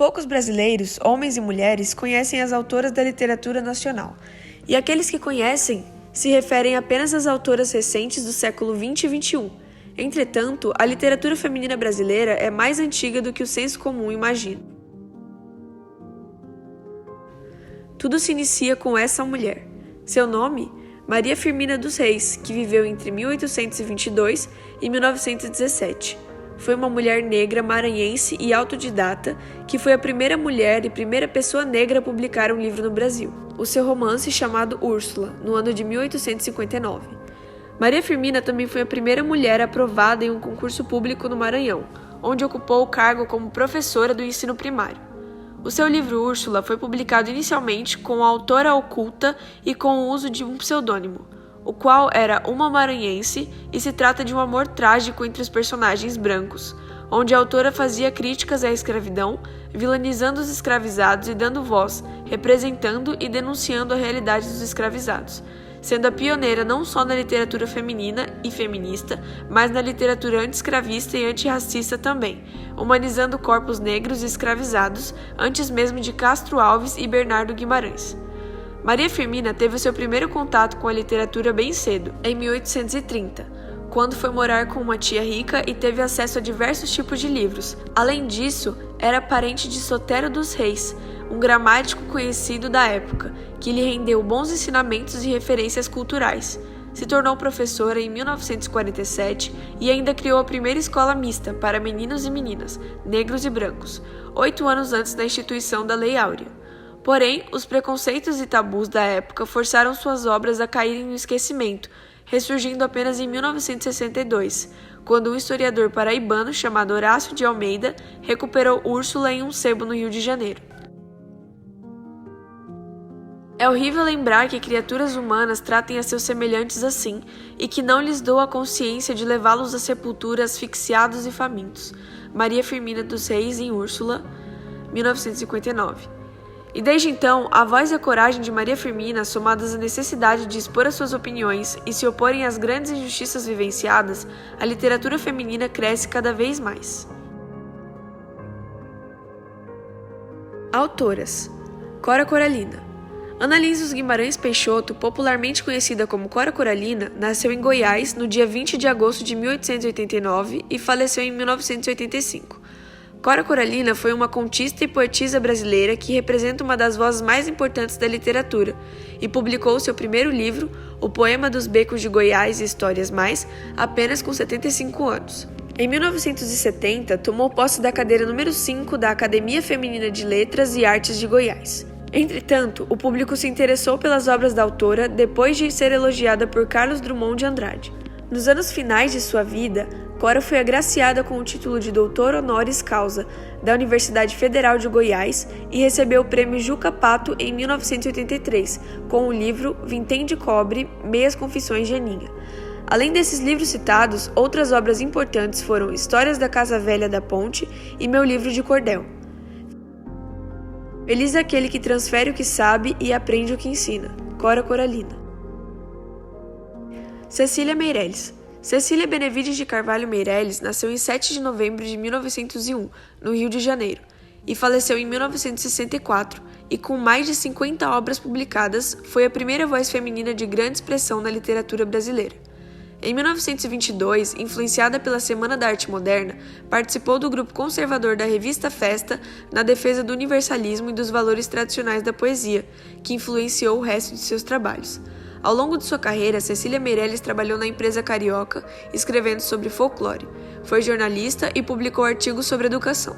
Poucos brasileiros, homens e mulheres, conhecem as autoras da literatura nacional, e aqueles que conhecem se referem apenas às autoras recentes do século XX e XXI. Entretanto, a literatura feminina brasileira é mais antiga do que o senso comum imagina. Tudo se inicia com essa mulher. Seu nome? Maria Firmina dos Reis, que viveu entre 1822 e 1917. Foi uma mulher negra maranhense e autodidata que foi a primeira mulher e primeira pessoa negra a publicar um livro no Brasil. O seu romance chamado Úrsula, no ano de 1859. Maria Firmina também foi a primeira mulher aprovada em um concurso público no Maranhão, onde ocupou o cargo como professora do ensino primário. O seu livro Úrsula foi publicado inicialmente com a autora oculta e com o uso de um pseudônimo, o qual era uma maranhense, e se trata de um amor trágico entre os personagens brancos, onde a autora fazia críticas à escravidão, vilanizando os escravizados e dando voz, representando e denunciando a realidade dos escravizados, sendo a pioneira não só na literatura feminina e feminista, mas na literatura anti-escravista e antirracista também, humanizando corpos negros e escravizados antes mesmo de Castro Alves e Bernardo Guimarães. Maria Firmina teve o seu primeiro contato com a literatura bem cedo, em 1830, quando foi morar com uma tia rica e teve acesso a diversos tipos de livros. Além disso, era parente de Sotero dos Reis, um gramático conhecido da época, que lhe rendeu bons ensinamentos e referências culturais. Se tornou professora em 1947 e ainda criou a primeira escola mista para meninos e meninas, negros e brancos, 8 anos antes da instituição da Lei Áurea. Porém, os preconceitos e tabus da época forçaram suas obras a caírem no esquecimento, ressurgindo apenas em 1962, quando um historiador paraibano chamado Horácio de Almeida recuperou Úrsula em um sebo no Rio de Janeiro. É horrível lembrar que criaturas humanas tratem a seus semelhantes assim, e que não lhes dou a consciência de levá-los à sepultura asfixiados e famintos. Maria Firmina dos Reis em Úrsula, 1959. E desde então, a voz e a coragem de Maria Firmina, somadas à necessidade de expor as suas opiniões e se oporem às grandes injustiças vivenciadas, a literatura feminina cresce cada vez mais. Autoras: Cora Coralina. Ana Lins Guimarães Peixoto, popularmente conhecida como Cora Coralina, nasceu em Goiás no dia 20 de agosto de 1889 e faleceu em 1985. Cora Coralina foi uma contista e poetisa brasileira que representa uma das vozes mais importantes da literatura e publicou seu primeiro livro, O Poema dos Becos de Goiás e Histórias Mais, apenas com 75 anos. Em 1970, tomou posse da cadeira número 5 da Academia Feminina de Letras e Artes de Goiás. Entretanto, o público se interessou pelas obras da autora depois de ser elogiada por Carlos Drummond de Andrade. Nos anos finais de sua vida, Cora foi agraciada com o título de doutor honoris causa da Universidade Federal de Goiás e recebeu o prêmio Juca Pato em 1983, com o livro Vintém de Cobre, Meias Confissões de Aninha. Além desses livros citados, outras obras importantes foram Histórias da Casa Velha da Ponte e Meu Livro de Cordel. Feliz é aquele que transfere o que sabe e aprende o que ensina. Cora Coralina. Cecília Meirelles. Cecília Benevides de Carvalho Meirelles nasceu em 7 de novembro de 1901, no Rio de Janeiro, e faleceu em 1964, e com mais de 50 obras publicadas, foi a primeira voz feminina de grande expressão na literatura brasileira. Em 1922, influenciada pela Semana da Arte Moderna, participou do grupo conservador da revista Festa na defesa do universalismo e dos valores tradicionais da poesia, que influenciou o resto de seus trabalhos. Ao longo de sua carreira, Cecília Meirelles trabalhou na Imprensa Carioca, escrevendo sobre folclore. Foi jornalista e publicou artigos sobre educação.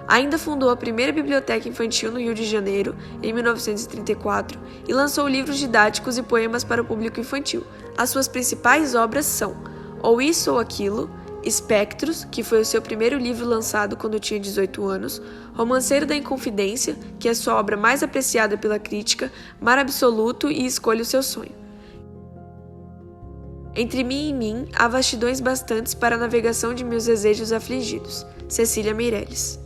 Ainda fundou a primeira biblioteca infantil no Rio de Janeiro, em 1934, e lançou livros didáticos e poemas para o público infantil. As suas principais obras são Ou Isso ou Aquilo, Espectros, que foi o seu primeiro livro lançado quando tinha 18 anos, Romanceiro da Inconfidência, que é sua obra mais apreciada pela crítica, Mar Absoluto e Escolha o Seu Sonho. Entre mim e mim, há vastidões bastantes para a navegação de meus desejos afligidos. Cecília Meirelles.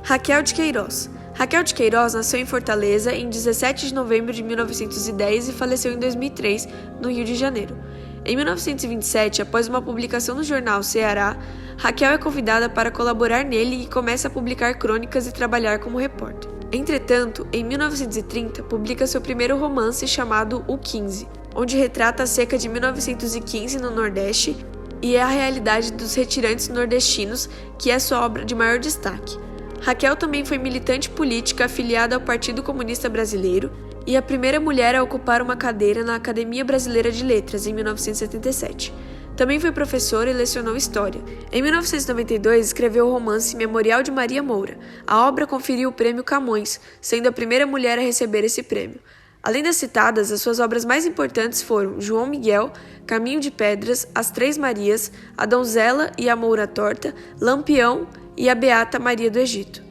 Raquel de Queiroz. Raquel de Queiroz nasceu em Fortaleza em 17 de novembro de 1910 e faleceu em 2003, no Rio de Janeiro. Em 1927, após uma publicação no jornal Ceará, Raquel é convidada para colaborar nele e começa a publicar crônicas e trabalhar como repórter. Entretanto, em 1930, publica seu primeiro romance chamado O 15, onde retrata a seca de 1915 no Nordeste e é a realidade dos retirantes nordestinos, que é sua obra de maior destaque. Raquel também foi militante política afiliada ao Partido Comunista Brasileiro e a primeira mulher a ocupar uma cadeira na Academia Brasileira de Letras, em 1977. Também foi professora e lecionou História. Em 1992, escreveu o romance Memorial de Maria Moura. A obra conferiu o Prêmio Camões, sendo a primeira mulher a receber esse prêmio. Além das citadas, as suas obras mais importantes foram João Miguel, Caminho de Pedras, As Três Marias, A Donzela e a Moura Torta, Lampião e a Beata Maria do Egito.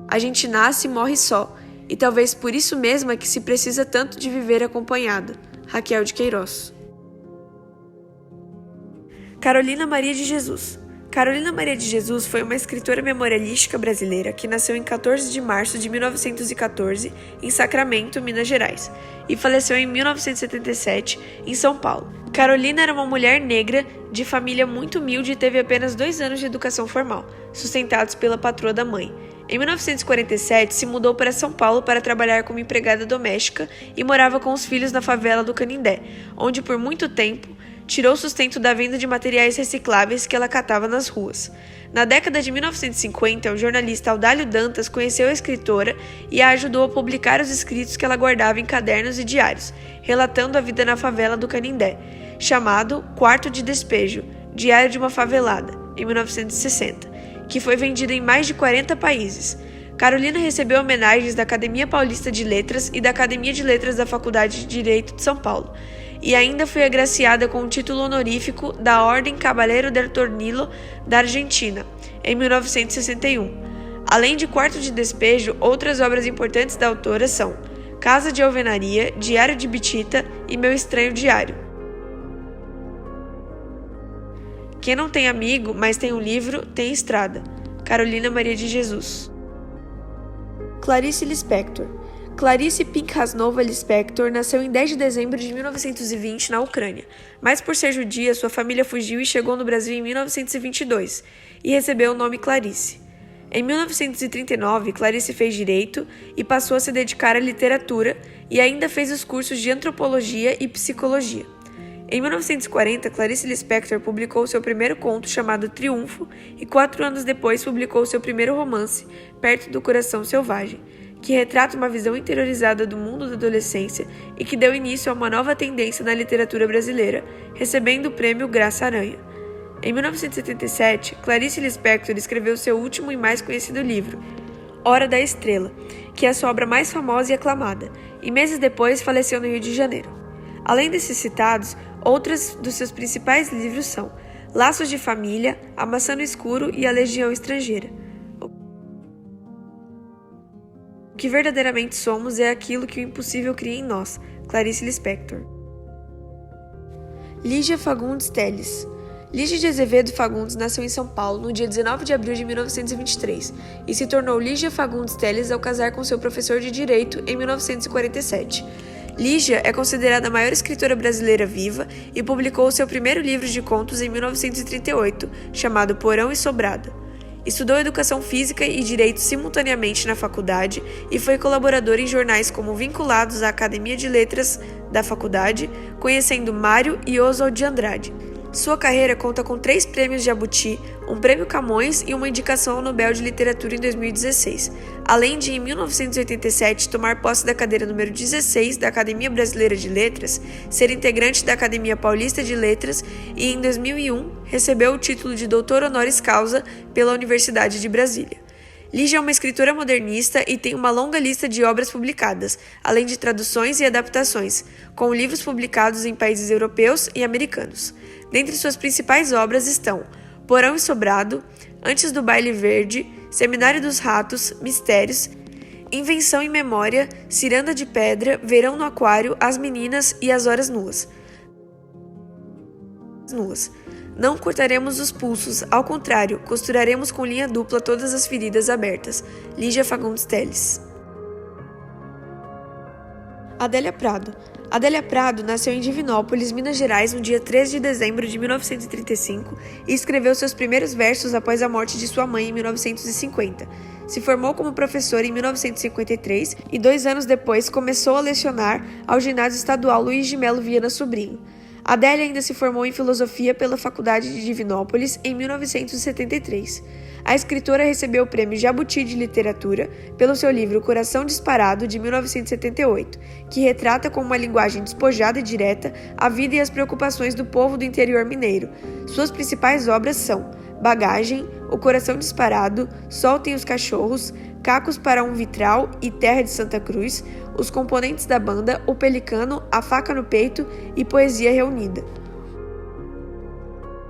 A gente nasce e morre só, e talvez por isso mesmo é que se precisa tanto de viver acompanhada. Raquel de Queiroz. Carolina Maria de Jesus. Carolina Maria de Jesus foi uma escritora memorialística brasileira que nasceu em 14 de março de 1914 em Sacramento, Minas Gerais, e faleceu em 1977 em São Paulo. Carolina era uma mulher negra de família muito humilde e teve apenas 2 anos de educação formal, sustentados pela patroa da mãe. Em 1947, se mudou para São Paulo para trabalhar como empregada doméstica e morava com os filhos na favela do Canindé, onde por muito tempo tirou sustento da venda de materiais recicláveis que ela catava nas ruas. Na década de 1950, o jornalista Audálio Dantas conheceu a escritora e a ajudou a publicar os escritos que ela guardava em cadernos e diários, relatando a vida na favela do Canindé, chamado Quarto de Despejo, Diário de uma Favelada, em 1960, que foi vendido em mais de 40 países. Carolina recebeu homenagens da Academia Paulista de Letras e da Academia de Letras da Faculdade de Direito de São Paulo, e ainda foi agraciada com o título honorífico da Ordem Caballero del Tornillo da Argentina, em 1961. Além de Quarto de Despejo, outras obras importantes da autora são Casa de Alvenaria, Diário de Bitita e Meu Estranho Diário. Quem não tem amigo, mas tem um livro, tem estrada. Carolina Maria de Jesus. Clarice Lispector. Clarice Pinkhasnova Lispector nasceu em 10 de dezembro de 1920 na Ucrânia, mas por ser judia, sua família fugiu e chegou no Brasil em 1922 e recebeu o nome Clarice. Em 1939, Clarice fez Direito e passou a se dedicar à literatura e ainda fez os cursos de Antropologia e Psicologia. Em 1940, Clarice Lispector publicou seu primeiro conto chamado Triunfo e 4 anos depois publicou seu primeiro romance, Perto do Coração Selvagem, que retrata uma visão interiorizada do mundo da adolescência e que deu início a uma nova tendência na literatura brasileira, recebendo o prêmio Graça Aranha. Em 1977, Clarice Lispector escreveu seu último e mais conhecido livro, Hora da Estrela, que é a sua obra mais famosa e aclamada, e meses depois faleceu no Rio de Janeiro. Além desses citados, outros dos seus principais livros são Laços de Família, A Maçã no Escuro e A Legião Estrangeira. O que verdadeiramente somos é aquilo que o impossível cria em nós. Clarice Lispector. Lígia Fagundes Telles. Lígia de Azevedo Fagundes nasceu em São Paulo no dia 19 de abril de 1923 e se tornou Lígia Fagundes Telles ao casar com seu professor de Direito em 1947. Lígia é considerada a maior escritora brasileira viva e publicou seu primeiro livro de contos em 1938, chamado Porão e Sobrado. Estudou Educação Física e Direito simultaneamente na faculdade e foi colaboradora em jornais como vinculados à Academia de Letras da faculdade, conhecendo Mário e Oswald de Andrade. Sua carreira conta com 3 prêmios Jabuti, um prêmio Camões e uma indicação ao Nobel de Literatura em 2016, além de, em 1987, tomar posse da cadeira número 16 da Academia Brasileira de Letras, ser integrante da Academia Paulista de Letras e, em 2001, recebeu o título de doutor honoris causa pela Universidade de Brasília. Lígia é uma escritora modernista e tem uma longa lista de obras publicadas, além de traduções e adaptações, com livros publicados em países europeus e americanos. Dentre suas principais obras estão Porão e Sobrado, Antes do Baile Verde, Seminário dos Ratos, Mistérios, Invenção e Memória, Ciranda de Pedra, Verão no Aquário, As Meninas e As Horas Nuas. Não cortaremos os pulsos, ao contrário, costuraremos com linha dupla todas as feridas abertas. Lígia Fagundes Telles. Adélia Prado. Adélia Prado nasceu em Divinópolis, Minas Gerais, no dia 13 de dezembro de 1935 e escreveu seus primeiros versos após a morte de sua mãe em 1950. Se formou como professora em 1953 e 2 anos depois começou a lecionar ao Ginásio Estadual Luiz de Melo Viana Sobrinho. Adélia ainda se formou em filosofia pela Faculdade de Divinópolis em 1973. A escritora recebeu o Prêmio Jabuti de Literatura pelo seu livro Coração Disparado, de 1978, que retrata com uma linguagem despojada e direta a vida e as preocupações do povo do interior mineiro. Suas principais obras são Bagagem, O Coração Disparado, Soltem os Cachorros, Cacos para um Vitral e Terra de Santa Cruz, Os Componentes da Banda, O Pelicano, A Faca no Peito e Poesia Reunida.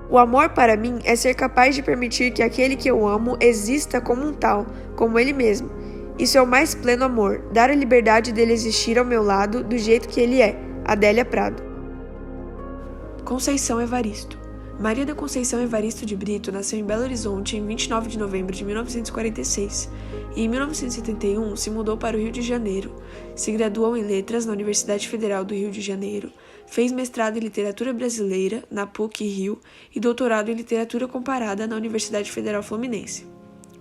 O amor para mim é ser capaz de permitir que aquele que eu amo exista como um tal, como ele mesmo. Isso é o mais pleno amor, dar a liberdade dele existir ao meu lado do jeito que ele é. Adélia Prado. Conceição Evaristo. Maria da Conceição Evaristo de Brito nasceu em Belo Horizonte em 29 de novembro de 1946 e em 1971 se mudou para o Rio de Janeiro. Se graduou em Letras na Universidade Federal do Rio de Janeiro, fez mestrado em Literatura Brasileira na PUC-Rio e doutorado em Literatura Comparada na Universidade Federal Fluminense.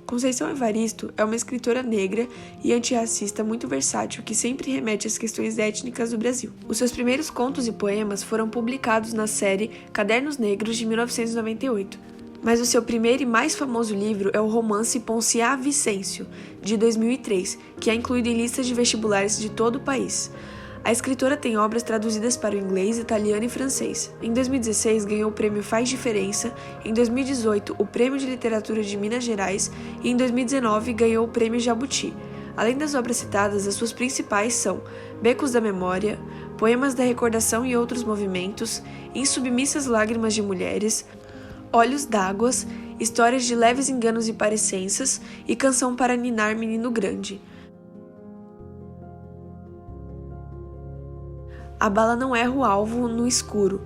Conceição Evaristo é uma escritora negra e antirracista muito versátil que sempre remete às questões étnicas do Brasil. Os seus primeiros contos e poemas foram publicados na série Cadernos Negros de 1998, mas o seu primeiro e mais famoso livro é o romance Ponciá Vicêncio, de 2003, que é incluído em listas de vestibulares de todo o país. A escritora tem obras traduzidas para o inglês, italiano e francês. Em 2016, ganhou o prêmio Faz Diferença, em 2018, o Prêmio de Literatura de Minas Gerais e em 2019 ganhou o Prêmio Jabuti. Além das obras citadas, as suas principais são Becos da Memória, Poemas da Recordação e Outros Movimentos, Insubmissas Lágrimas de Mulheres, Olhos d'Águas, Histórias de Leves Enganos e Parecenças e Canção para Ninar Menino Grande. A bala não erra o alvo no escuro.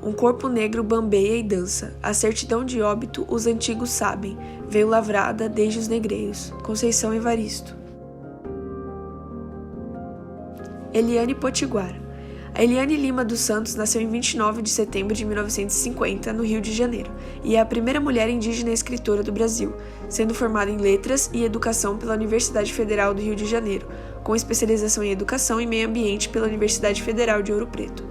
Um corpo negro bambeia e dança. A certidão de óbito os antigos sabem. Veio lavrada desde os negreiros. Conceição Evaristo. Eliane Potiguara. A Eliane Lima dos Santos nasceu em 29 de setembro de 1950, no Rio de Janeiro, e é a primeira mulher indígena escritora do Brasil, sendo formada em Letras e Educação pela Universidade Federal do Rio de Janeiro, com especialização em Educação e Meio Ambiente pela Universidade Federal de Ouro Preto.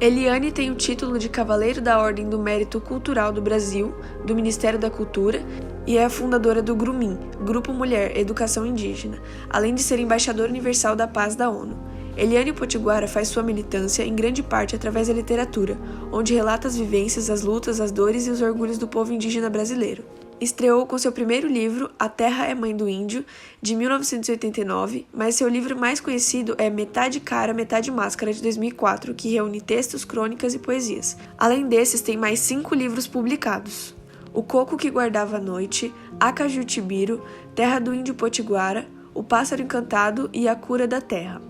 Eliane tem o título de Cavaleiro da Ordem do Mérito Cultural do Brasil, do Ministério da Cultura, e é a fundadora do GRUMIN, Grupo Mulher Educação Indígena, além de ser embaixadora universal da paz da ONU. Eliane Potiguara faz sua militância em grande parte através da literatura, onde relata as vivências, as lutas, as dores e os orgulhos do povo indígena brasileiro. Estreou com seu primeiro livro, A Terra é Mãe do Índio, de 1989, mas seu livro mais conhecido é Metade Cara, Metade Máscara, de 2004, que reúne textos, crônicas e poesias. Além desses, tem mais 5 livros publicados: O Coco que Guardava a Noite, Acajutibiru, Terra do Índio Potiguara, O Pássaro Encantado e A Cura da Terra.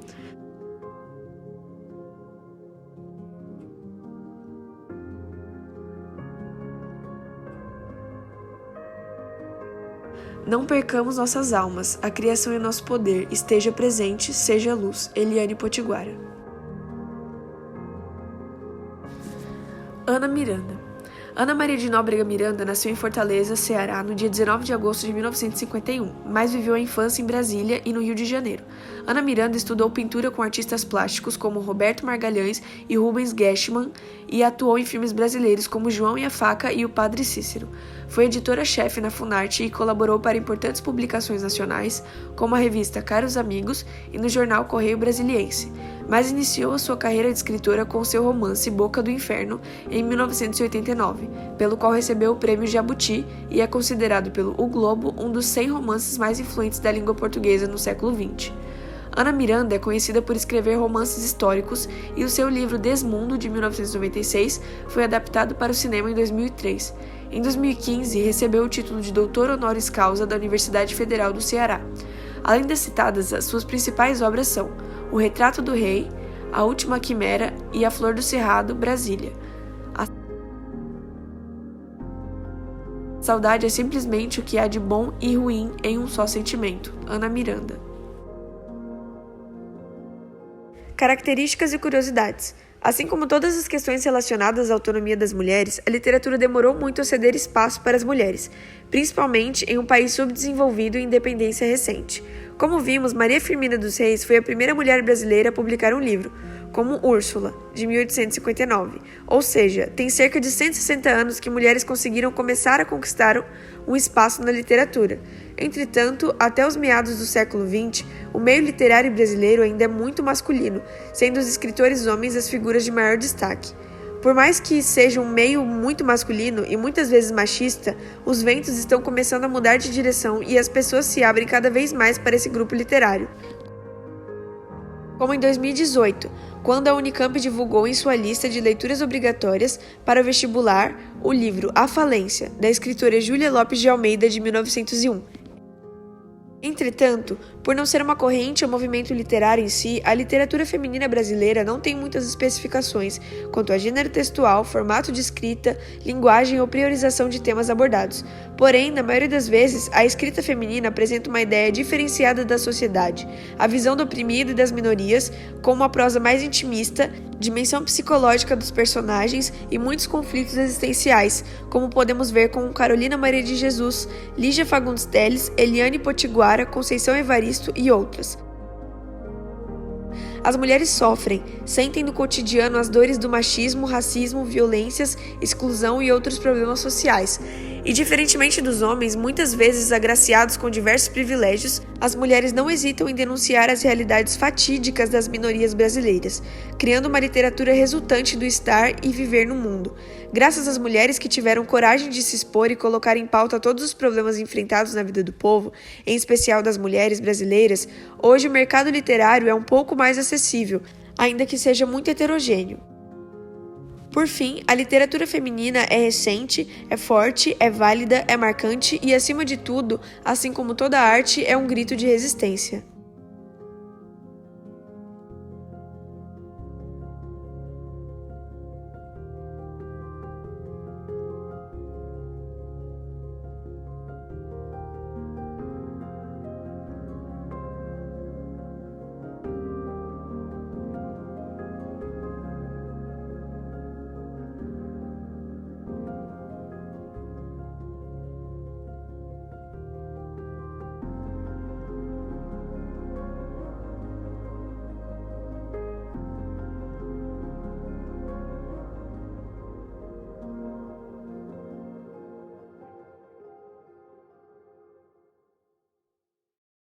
Não percamos nossas almas, a criação é nosso poder, esteja presente, seja luz. Eliane Potiguara. Ana Miranda. Ana Maria de Nóbrega Miranda nasceu em Fortaleza, Ceará, no dia 19 de agosto de 1951, mas viveu a infância em Brasília e no Rio de Janeiro. Ana Miranda estudou pintura com artistas plásticos como Roberto Margalhães e Rubens Geschman e atuou em filmes brasileiros como João e a Faca e O Padre Cícero. Foi editora-chefe na Funarte e colaborou para importantes publicações nacionais, como a revista Caros Amigos e no jornal Correio Brasiliense, mas iniciou a sua carreira de escritora com seu romance Boca do Inferno, em 1989, pelo qual recebeu o Prêmio Jabuti e é considerado pelo O Globo um dos 100 romances mais influentes da língua portuguesa no século XX. Ana Miranda é conhecida por escrever romances históricos e o seu livro Desmundo, de 1996, foi adaptado para o cinema em 2003. Em 2015, recebeu o título de Doutor Honoris Causa da Universidade Federal do Ceará. Além das citadas, as suas principais obras são O Retrato do Rei, A Última Quimera e A Flor do Cerrado, Brasília. A saudade é simplesmente o que há de bom e ruim em um só sentimento. Ana Miranda. Características e curiosidades. Assim como todas as questões relacionadas à autonomia das mulheres, a literatura demorou muito a ceder espaço para as mulheres, principalmente em um país subdesenvolvido e independência recente. Como vimos, Maria Firmina dos Reis foi a primeira mulher brasileira a publicar um livro, como Úrsula, de 1859, ou seja, tem cerca de 160 anos que mulheres conseguiram começar a conquistar um espaço na literatura. Entretanto, até os meados do século XX, o meio literário brasileiro ainda é muito masculino, sendo os escritores homens as figuras de maior destaque. Por mais que seja um meio muito masculino e muitas vezes machista, os ventos estão começando a mudar de direção e as pessoas se abrem cada vez mais para esse grupo literário. Como em 2018, quando a Unicamp divulgou em sua lista de leituras obrigatórias para o vestibular o livro A Falência, da escritora Júlia Lopes de Almeida, de 1901. Entretanto, por não ser uma corrente ou movimento literário em si, a literatura feminina brasileira não tem muitas especificações quanto a gênero textual, formato de escrita, linguagem ou priorização de temas abordados. Porém, na maioria das vezes, a escrita feminina apresenta uma ideia diferenciada da sociedade, a visão do oprimido e das minorias, com uma prosa mais intimista, dimensão psicológica dos personagens e muitos conflitos existenciais, como podemos ver com Carolina Maria de Jesus, Lígia Fagundes Telles, Eliane Potiguara, Conceição Evaristo e outras. As mulheres sofrem, sentem no cotidiano as dores do machismo, racismo, violências, exclusão e outros problemas sociais. E diferentemente dos homens, muitas vezes agraciados com diversos privilégios, as mulheres não hesitam em denunciar as realidades fatídicas das minorias brasileiras, criando uma literatura resultante do estar e viver no mundo. Graças às mulheres que tiveram coragem de se expor e colocar em pauta todos os problemas enfrentados na vida do povo, em especial das mulheres brasileiras, hoje o mercado literário é um pouco mais acessível, ainda que seja muito heterogêneo. Por fim, a literatura feminina é recente, é forte, é válida, é marcante e, acima de tudo, assim como toda arte, é um grito de resistência.